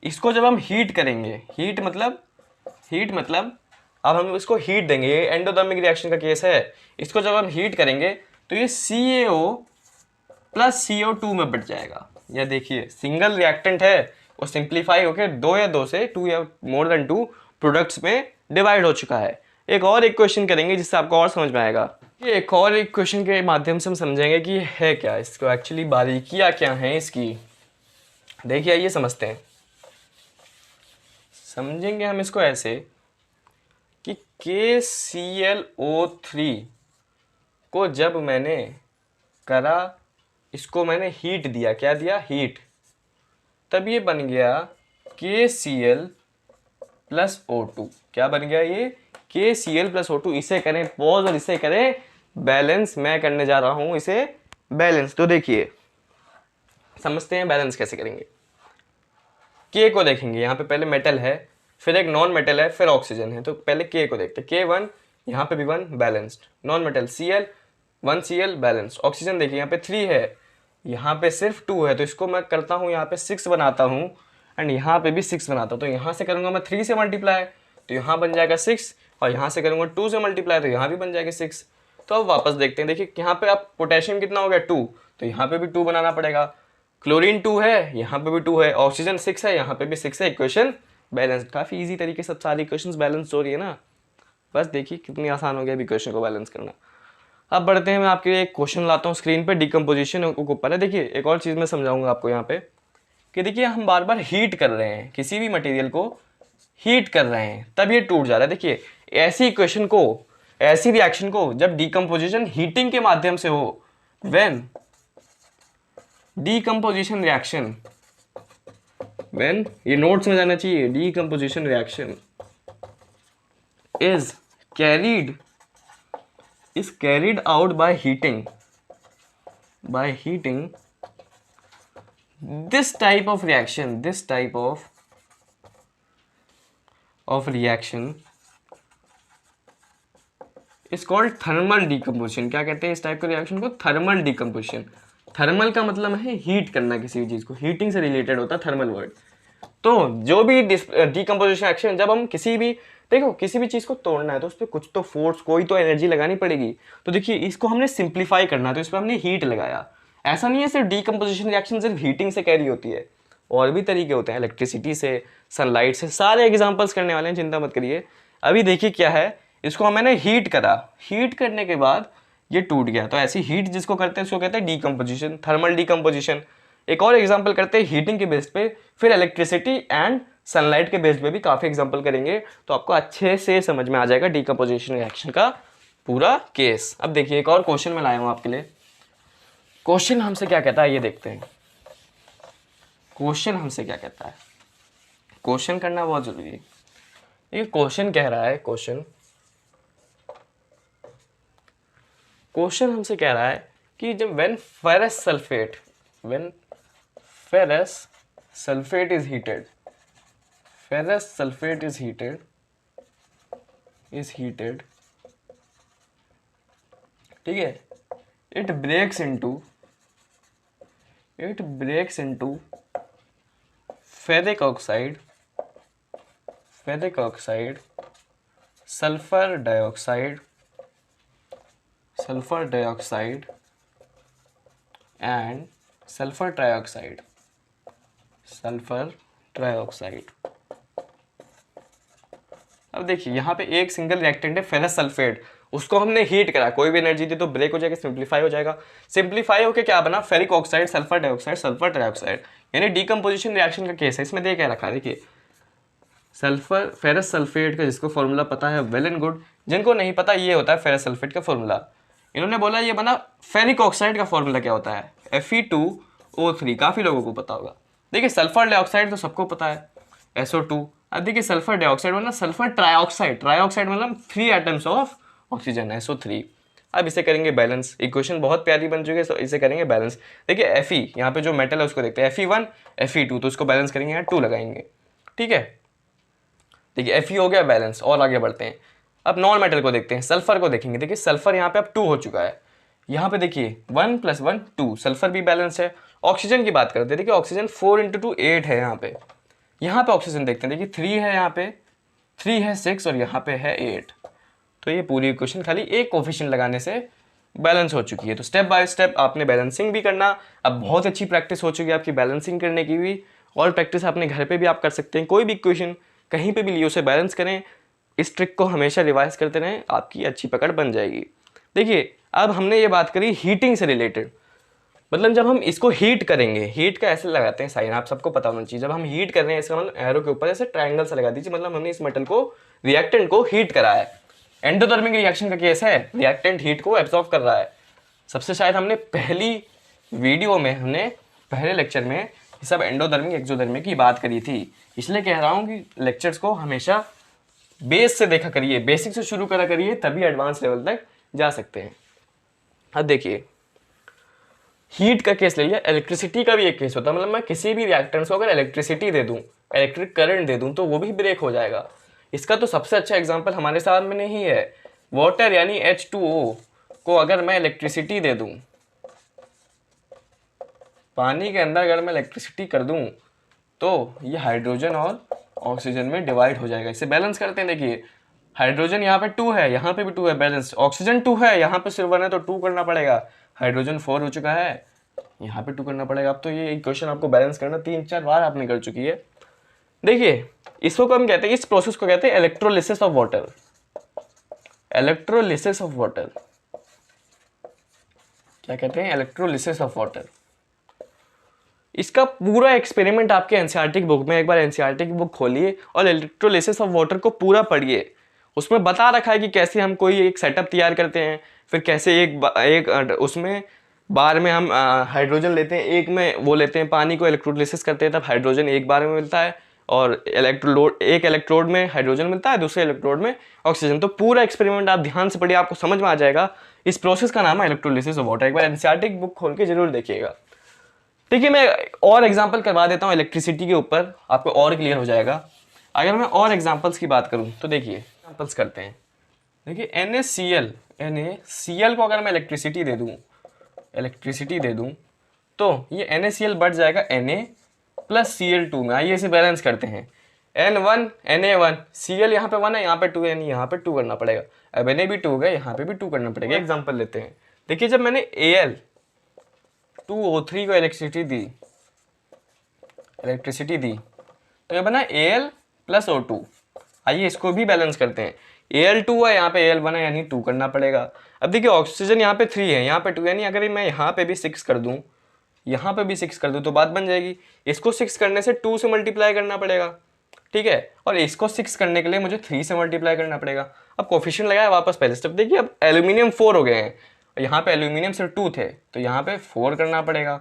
इसको जब हम हीट करेंगे, हीट मतलब अब हम इसको हीट देंगे, ये एंडोथर्मिक रिएक्शन का केस है। इसको जब हम हीट करेंगे तो ये CaO + CO2 में बट जाएगा। या देखिए सिंगल रिएक्टेंट है, वो सिंप्लीफाई होकर 2 या 2 से 2 या मोर देन 2 प्रोडक्ट्स में डिवाइड हो चुका है। एक और इक्वेशन करेंगे जिससे आपको और समझ में आएगा। ये एक और इक्वेशन के माध्यम से हम समझेंगे कि ये है क्या, इसको एक्चुअली बारीकियाँ क्या हैं इसकी। देखिए आइए समझते हैं। समझेंगे हम इसको ऐसे कि KClO3 को जब मैंने करा, इसको मैंने हीट दिया, क्या दिया, हीट, तब ये बन गया KCl+O2। क्या बन गया ये, KCl+O2। इसे करें पॉज और इसे करें बैलेंस। मैं करने जा रहा हूं इसे बैलेंस। तो देखिए समझते हैं बैलेंस कैसे करेंगे। K को देखेंगे, यहाँ पे पहले मेटल है, फिर एक नॉन मेटल है, फिर ऑक्सीजन है। तो पहले K को देखते हैं। K1, यहाँ पे भी 1 balanced. Non metal Cl, 1 Cl balanced. Oxygen देखिए यहाँ पे 3 है, यहाँ पे सिर्फ 2 है, तो इसको मैं करता हूँ यहाँ पे 6 बनाता हूँ, एंड यहाँ पे भी 6 बनाता हूँ। तो यहाँ से करूँगा मैं 3 से मल्टीप्लाई, तो यहाँ बन जाएगा 6, और यहाँ से करूँगा 2 से मल्टीप्लाई, तो यहाँ भी बन जाएगा 6। तो अब वापस देखते हैं। देखिए यहाँ पे अब पोटेशियम कितना हो गया, 2, तो यहाँ पे भी 2 बनाना पड़ेगा। क्लोरीन 2 है, यहाँ पे भी 2 है, ऑक्सीजन 6 है, यहाँ पे भी 6 है। Equation balance. काफ़ी इजी तरीके से सारी इक्वेशंस बैलेंस हो रही है ना। बस देखिए कितनी आसान हो गया इक्वेशन को बैलेंस करना। अब बढ़ते हैं, मैं आपके लिए एक क्वेश्चन लाता हूँ स्क्रीन पे, डिकम्पोजिशन के ऊपर है। देखिए एक और चीज़ मैं समझाऊंगा आपको यहाँ पे कि देखिए हम बार बार हीट कर रहे हैं, किसी भी मटेरियल को हीट कर रहे हैं, तब ये टूट जा रहा है। देखिए ऐसी इक्वेशन को, ऐसी रिएक्शन को जब डिकम्पोजिशन हीटिंग के माध्यम से हो, व्हेन डीकम्पोजिशन रिएक्शन, व्हेन, ये नोट्स में जाना चाहिए, decomposition reaction is carried out by heating this type of reaction is called thermal decomposition। क्या कहते हैं इस टाइप के रिएक्शन को, थर्मल डिकम्पोजिशन। थर्मल का मतलब है हीट करना किसी भी चीज को, हीटिंग से रिलेटेड होता है थर्मल वर्ड। तो जो भी डिकम्पोजिशन एक्शन, जब हम किसी भी, देखो किसी भी चीज़ को तोड़ना है तो उस पर कुछ तो फोर्स, कोई तो एनर्जी लगानी पड़ेगी। तो देखिए इसको हमने सिंप्लीफाई करना है, तो इस पर हमने हीट लगाया। ऐसा नहीं है सिर्फ डिकम्पोजिशन रिएक्शन सिर्फ हीटिंग से कैरी होती है, और भी तरीके होते हैं, इलेक्ट्रिसिटी से, सनलाइट से, सारे एग्जाम्पल्स करने वाले हैं, चिंता मत करिए। अभी देखिए क्या है, इसको मैंने हीट करा, हीट करने के बाद ये टूट गया। तो ऐसी हीट जिसको करते हैं उसको कहते हैं डिकम्पोजिशन, थर्मल डिकम्पोजिशन। एक और एग्जाम्पल करते हैं हीटिंग के बेस पे, फिर इलेक्ट्रिसिटी एंड सनलाइट के बेस पे भी काफ़ी एग्जाम्पल करेंगे, तो आपको अच्छे से समझ में आ जाएगा डिकम्पोजिशन रिएक्शन का पूरा केस। अब देखिए एक और क्वेश्चन मैं लाया हूँ आपके लिए। क्वेश्चन हमसे क्या कहता है ये देखते हैं। क्वेश्चन हमसे क्या कहता है, क्वेश्चन करना बहुत जरूरी है। ये क्वेश्चन कह रहा है, क्वेश्चन हमसे कह रहा है कि जब when ferrous sulphate is heated, ferrous sulfate is heated, ठीक है, it breaks into ferric oxide, sulfur dioxide and sulfur trioxide। अब देखिए यहाँ पे एक सिंगल रिएक्टेंट है फेरस सल्फेट, उसको हमने हीट करा, कोई भी एनर्जी दी तो ब्रेक हो जाएगा, सिंप्लीफाई हो जाएगा। सिंप्लीफाई होकर क्या बना, ferric oxide, sulphur dioxide, sulphur trioxide, यानी डीकम्पोजिशन रिएक्शन का केस है। इसमें दे क्या रखा है, देखिए सल्फर, फेरस सल्फेट का जिसको फॉर्मूला पता है वेल एंड गुड, जिनको नहीं पता ये होता है फेरस सल्फेट का फॉर्मूला। इन्होंने बोला ये बना, फेरिक ऑक्साइड का फॉर्मूला क्या होता है, Fe2O3, काफ़ी लोगों को पता होगा। देखिए सल्फर डाइऑक्साइड तो सबको पता है, SO2। अब देखिए सल्फर डाइऑक्साइड मतलब सल्फर ट्राइऑक्साइड मतलब 3 एटम्स ऑफ ऑक्सीजन, SO3। अब इसे करेंगे बैलेंस। इक्वेशन बहुत प्यारी बन चुकी है, तो इसे करेंगे बैलेंस। देखिए Fe, यहाँ पे जो मेटल है उसको देखते हैं, Fe1 Fe2, तो उसको बैलेंस करेंगे, यहाँ 2 लगाएंगे, ठीक है। देखिए Fe हो गया बैलेंस, और आगे बढ़ते हैं। अब नॉन मेटल को देखते हैं, सल्फर को देखेंगे। देखिए सल्फर यहाँ पे अब 2 हो चुका है, यहाँ पे देखिए 1 + 1 2, सल्फर भी बैलेंस है। ऑक्सीजन की बात करते हैं, देखिए ऑक्सीजन 4 × 2 8 है यहाँ पे। यहाँ पे ऑक्सीजन देखते हैं, देखिए 3 है, यहाँ पे 3 है 6, और यहाँ पे है 8। तो ये पूरी इक्वेशन खाली एक कोफिशिएंट लगाने से बैलेंस हो चुकी है। तो स्टेप बाय स्टेप आपने बैलेंसिंग भी करना। अब बहुत अच्छी प्रैक्टिस हो चुकी है आपकी बैलेंसिंग करने की भी, और प्रैक्टिस अपने घर पे भी आप कर सकते हैं। कोई भी इक्वेशन कहीं पे भी लिए उसे बैलेंस करें, इस ट्रिक को हमेशा रिवाइज करते रहें, आपकी अच्छी पकड़ बन जाएगी। देखिए अब हमने ये बात करी हीटिंग से रिलेटेड, मतलब जब हम इसको हीट करेंगे, हीट का ऐसे लगाते हैं साइन, आप सबको पता होना चाहिए। जब हम हीट कर रहे हैं इसका मतलब एरो के ऊपर ऐसे ट्रायंगल से लगा दीजिए, मतलब हमने इस मेटल को, रिएक्टेंट को हीट करा है। एंडोथर्मिक रिएक्शन का केस है, रिएक्टेंट हीट को एब्जॉर्ब कर रहा है। सबसे शायद हमने पहली वीडियो में, हमने पहले लेक्चर में ये सब एंडोथर्मिक एक्सोथर्मिक की बात करी थी, इसलिए कह रहा हूँ कि लेक्चर्स को हमेशा बेस से देखा करिए, बेसिक से शुरू करा करिए, तभी एडवांस लेवल तक जा सकते हैं। अब देखिए, हीट का केस ले लिया, इलेक्ट्रिसिटी का भी एक केस होता है, मतलब मैं किसी भी रिएक्टेंट्स को अगर इलेक्ट्रिसिटी दे दूं, इलेक्ट्रिक करंट दे दूं, तो वो भी ब्रेक हो जाएगा। इसका तो सबसे अच्छा एग्जांपल हमारे साथ में नहीं है, वाटर यानी H2O को अगर मैं इलेक्ट्रिसिटी दे दूं, पानी के अंदर अगर मैं इलेक्ट्रिसिटी कर दूं, तो ये हाइड्रोजन और ऑक्सीजन में डिवाइड हो जाएगा। इसे बैलेंस करते हैं, देखिए हाइड्रोजन यहाँ पे 2 है, यहाँ पे भी 2 है, बैलेंस। ऑक्सीजन 2 है, यहाँ पे सिर्फ 1 है, तो 2 करना पड़ेगा। हाइड्रोजन 4 हो चुका है, यहाँ पे 2 करना पड़ेगा। अब तो ये इक्वेशन आपको बैलेंस करना 3-4 बार आपने कर चुकी है। देखिए इसको हम कहते हैं, इस प्रोसेस को कहते हैं electrolysis of water. Electrolysis of water क्या कहते हैं? Electrolysis of water. इसका पूरा एक्सपेरिमेंट आपके एनसीईआरटी की बुक में, एक बार एनसीईआरटी की बुक खोलिए और इलेक्ट्रोलिसिस ऑफ वाटर को पूरा पढ़िए। उसमें बता रखा है कि कैसे हम कोई एक सेटअप तैयार करते हैं, फिर कैसे एक उसमें बार में हम हाइड्रोजन लेते हैं, एक में वो लेते हैं पानी को इलेक्ट्रोलिसिस करते हैं, तब हाइड्रोजन एक बार में मिलता है, और एक इलेक्ट्रोड में हाइड्रोजन मिलता है, दूसरे इलेक्ट्रोड में ऑक्सीजन। तो पूरा एक्सपेरिमेंट आप ध्यान से पढ़िए, आपको समझ में आ जाएगा। इस प्रोसेस का नाम है इलेक्ट्रोलिसिस ऑफ वाटर। एक बार एनसीईआरटी की बुक खोल के जरूर देखिएगा। देखिए मैं और एग्जांपल करवा देता हूँ इलेक्ट्रिसिटी के ऊपर, आपको और क्लियर हो जाएगा। अगर मैं और एग्जांपल्स की बात करूँ तो देखिए एग्जांपल्स करते हैं। देखिए NaCl को अगर मैं इलेक्ट्रिसिटी दे दूँ तो ये NaCl बढ़ जाएगा Na प्लस Cl2 में। आइए इसे बैलेंस करते हैं। N1 Na1, Cl यहाँ पे 1 है, यहाँ पे 2 है, यानी यहाँ पे 2 करना पड़ेगा। अब Na भी 2 हो गया, यहाँ पे भी 2 करना पड़ेगा। एग्जाम्पल लेते हैं। देखिए जब मैंने Al2O3 को इलेक्ट्रिसिटी दी तो ये बना Al प्लस O2। आइए इसको भी बैलेंस करते हैं। Al2 है, यहाँ पे Al1 है, यानी 2 करना पड़ेगा। अब देखिए ऑक्सीजन यहाँ पे 3 है, यहाँ पे 2, यानी अगर मैं यहाँ पे भी 6 कर दूँ, यहाँ पे भी 6 कर दूँ तो बात बन जाएगी। इसको 6 करने से 2 से मल्टीप्लाई करना पड़ेगा, ठीक है, और इसको 6 करने के लिए मुझे 3 से मल्टीप्लाई करना पड़ेगा। अब कोफिशिएंट लगाया, वापस पहले स्टेप। देखिए अब एल्यूमिनियम 4 हो गए हैं, यहाँ पे एल्यूमिनियम सिर्फ 2 थे, तो यहाँ पे 4 करना पड़ेगा।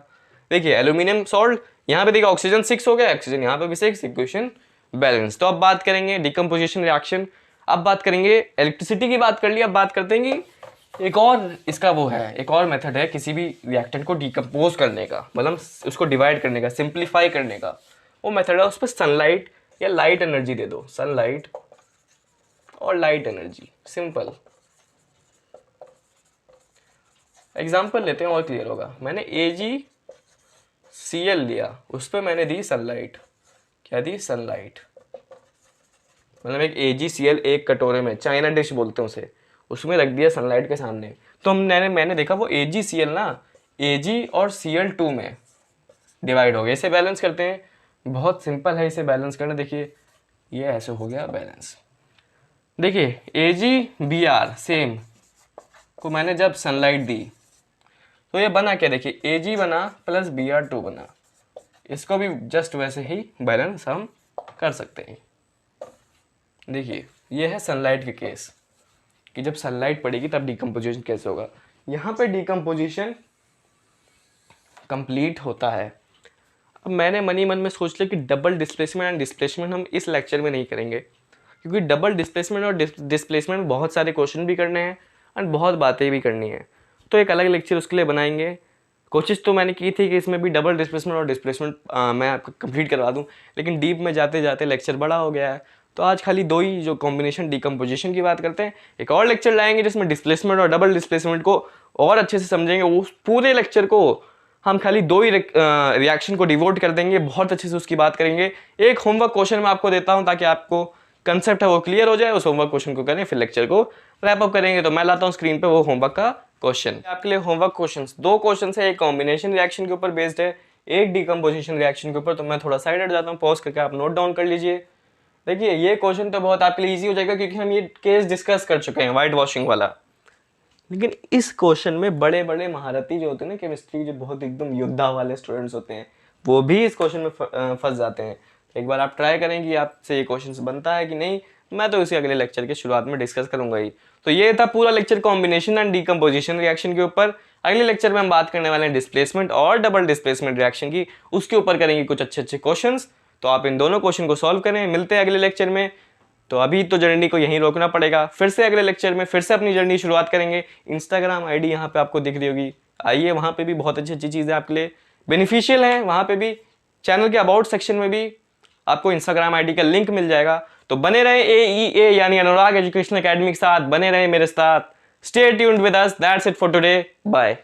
देखिए एल्यूमिनियम सॉल्ट, यहाँ पे देखिए ऑक्सीजन 6 हो गया, ऑक्सीजन यहाँ पे भी 6, इक्वेशन बैलेंस। तो अब बात करेंगे डिकम्पोजिशन रिएक्शन। अब बात करेंगे इलेक्ट्रिसिटी की, बात कर ली, अब बात करते हैं कि एक और इसका वो है, एक और मेथड है किसी भी रिएक्टेंट को डिकम्पोज करने का, मतलब उसको डिवाइड करने का, सिंप्लीफाई करने का। वो मेथड है, उस पर सनलाइट या लाइट एनर्जी दे दो, सनलाइट और लाइट एनर्जी, सिंपल। एग्जाम्पल लेते हैं और क्लियर होगा। मैंने AgCl लिया, उस पर मैंने दी सनलाइट। क्या दी? सनलाइट। मतलब एक AgCl एक कटोरे में, चाइना डिश बोलते हैं उसे, उसमें रख दिया सनलाइट के सामने। तो मैंने देखा वो AgCl ना Ag और Cl2 में डिवाइड हो गया। इसे बैलेंस करते हैं, बहुत सिंपल है इसे बैलेंस करना। देखिए ये ऐसे हो गया बैलेंस। देखिए AgBr सेम को मैंने जब सनलाइट दी तो ये बना क्या? देखिए Ag बना प्लस Br2 बना। इसको भी जस्ट वैसे ही बैलेंस हम कर सकते हैं। देखिए ये है सनलाइट के केस कि जब सनलाइट पड़ेगी तब डिकम्पोजिशन कैसे होगा। यहाँ पे डिकम्पोजिशन कंप्लीट होता है। अब मैंने मनी मन में सोच लिया कि डबल डिस्प्लेसमेंट एंड डिस्प्लेसमेंट हम इस लेक्चर में नहीं करेंगे, क्योंकि डबल डिस्प्लेसमेंट और डिस्प्लेसमेंट बहुत सारे क्वेश्चन भी करने हैं एंड बहुत बातें भी करनी है, तो एक अलग लेक्चर उसके लिए बनाएंगे। कोशिश तो मैंने की थी कि इसमें भी डबल डिस्प्लेसमेंट और डिस्प्लेसमेंट मैं आपको कंप्लीट करवा दूं, लेकिन डीप में जाते जाते लेक्चर बड़ा हो गया है, तो आज खाली 2 ही जो कॉम्बिनेशन डिकम्पोजिशन की बात करते हैं। एक और लेक्चर लाएंगे जिसमें डिस्प्लेसमेंट और डबल डिस्प्लेसमेंट को और अच्छे से समझेंगे। उस पूरे लेक्चर को हम खाली 2 ही रिएक्शन को डिवोट कर देंगे, बहुत अच्छे से उसकी बात करेंगे। एक होमवर्क क्वेश्चन मैं आपको देता हूँ ताकि आपको कंसेप्ट है वो क्लियर हो जाए। उस होमवर्क क्वेश्चन को करें, फिर लेक्चर को रैप अप करेंगे। तो मैं लाता हूँ स्क्रीन पे वो होमवर्क का क्वेश्चन। आपके लिए होमवर्क क्वेश्चंस 2 क्वेश्चन है, एक कॉम्बिनेशन रिएक्शन के ऊपर बेस्ड है, एक डिकम्पोजिशन रिएक्शन के ऊपर। तो मैं थोड़ा साइड हट जाता हूँ, पॉज करके आप नोट डाउन कर लीजिए। देखिए ये क्वेश्चन तो बहुत आपके लिए ईजी हो जाएगा क्योंकि हम ये केस डिस्कस कर चुके हैं, व्हाइट वॉशिंग वाला। लेकिन इस क्वेश्चन में बड़े बड़े महारथी जो होते हैं ना केमिस्ट्री, जो बहुत एकदम योद्धा वाले स्टूडेंट्स होते हैं, वो भी इस क्वेश्चन में फंस जाते हैं। एक बार आप ट्राई करें कि आपसे ये क्वेश्चन बनता है कि नहीं, मैं तो इसे अगले लेक्चर के शुरुआत में डिस्कस करूंगा ही। तो ये था पूरा lecture combination and decomposition reaction के ऊपर। अगले लेक्चर में हम बात करने वाले हैं डिस्प्लेसमेंट और डबल डिस्प्लेसमेंट रिएक्शन की, उसके ऊपर करेंगे कुछ अच्छे अच्छे क्वेश्चंस। तो आप इन दोनों क्वेश्चन को सॉल्व करें, मिलते हैं अगले लेक्चर में। तो अभी तो जर्नी को यहीं रोकना पड़ेगा, फिर से अगले लेक्चर में फिर से अपनी जर्नी शुरुआत करेंगे। इंस्टाग्राम आईडी यहाँ पे आपको दिख रही होगी, आइए वहाँ पे भी बहुत अच्छी अच्छी चीज़ें आपके लिए बेनिफिशियल हैं। वहाँ पे भी चैनल के अबाउट सेक्शन में भी आपको इंस्टाग्राम आईडी का लिंक मिल जाएगा। तो बने रहे AEA यानी अनुराग एजुकेशनल एकेडमी के साथ, बने रहे मेरे साथ। Stay tuned with us, that's it for today, bye.